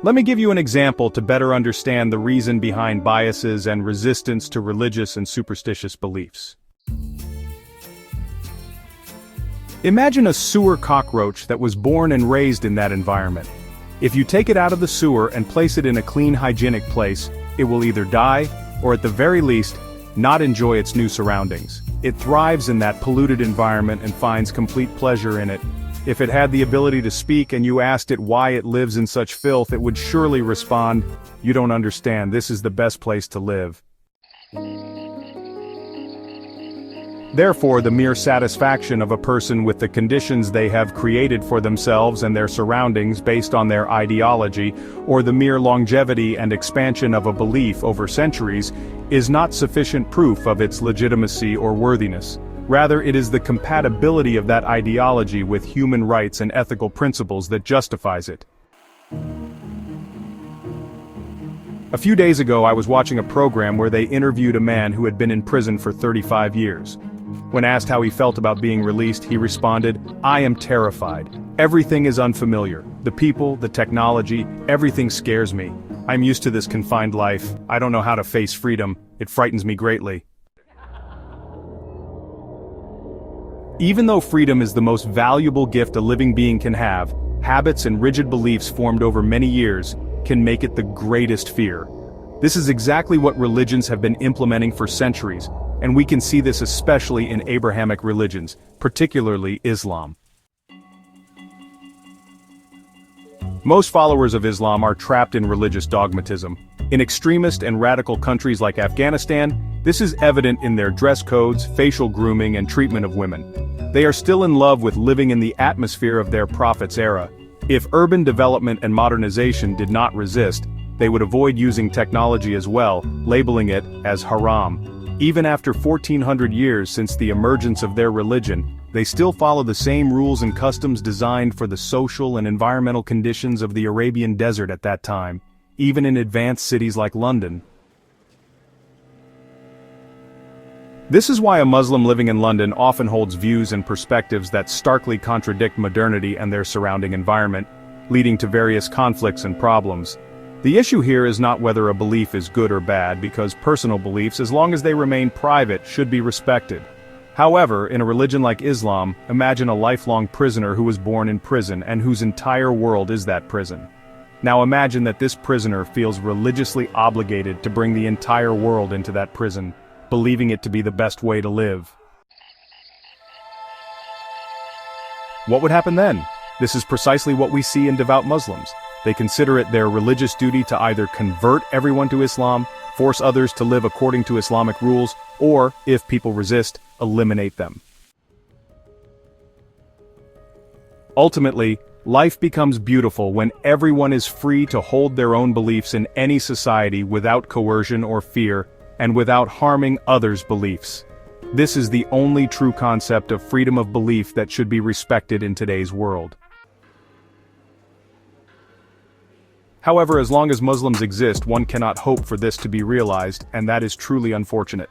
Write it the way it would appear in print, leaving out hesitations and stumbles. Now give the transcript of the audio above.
Let me give you an example to better understand the reason behind biases and resistance to religious and superstitious beliefs. Imagine a sewer cockroach that was born and raised in that environment. If you take it out of the sewer and place it in a clean, hygienic place, it will either die, or at the very least, not enjoy its new surroundings. It thrives in that polluted environment and finds complete pleasure in it. If it had the ability to speak and you asked it why it lives in such filth, it would surely respond, "You don't understand, this is the best place to live." Therefore, the mere satisfaction of a person with the conditions they have created for themselves and their surroundings based on their ideology, or the mere longevity and expansion of a belief over centuries, is not sufficient proof of its legitimacy or worthiness. Rather, it is the compatibility of that ideology with human rights and ethical principles that justifies it. A few days ago, I was watching a program where they interviewed a man who had been in prison for 35 years. When asked how he felt about being released, he responded, "I am terrified. Everything is unfamiliar. The people, the technology, everything scares me. I'm used to this confined life. I don't know how to face freedom. It frightens me greatly." Even though freedom is the most valuable gift a living being can have, habits and rigid beliefs formed over many years can make it the greatest fear. This is exactly what religions have been implementing for centuries, and we can see this especially in Abrahamic religions, particularly Islam. Most followers of Islam are trapped in religious dogmatism. In extremist and radical countries like Afghanistan, this is evident in their dress codes, facial grooming, and treatment of women. They are still in love with living in the atmosphere of their prophet's era. If urban development and modernization did not resist, they would avoid using technology as well, labeling it as haram. Even after 1400 years since the emergence of their religion, they still follow the same rules and customs designed for the social and environmental conditions of the Arabian desert at that time, even in advanced cities like London. This is why a Muslim living in London often holds views and perspectives that starkly contradict modernity and their surrounding environment, leading to various conflicts and problems. The issue here is not whether a belief is good or bad, because personal beliefs, as long as they remain private, should be respected. However, in a religion like Islam, imagine a lifelong prisoner who was born in prison and whose entire world is that prison. Now imagine that this prisoner feels religiously obligated to bring the entire world into that prison, believing it to be the best way to live. What would happen then? This is precisely what we see in devout Muslims. They consider it their religious duty to either convert everyone to Islam, force others to live according to Islamic rules, or, if people resist, eliminate them. Ultimately, life becomes beautiful when everyone is free to hold their own beliefs in any society without coercion or fear, and without harming others' beliefs. This is the only true concept of freedom of belief that should be respected in today's world. However, as long as Muslims exist, one cannot hope for this to be realized, and that is truly unfortunate.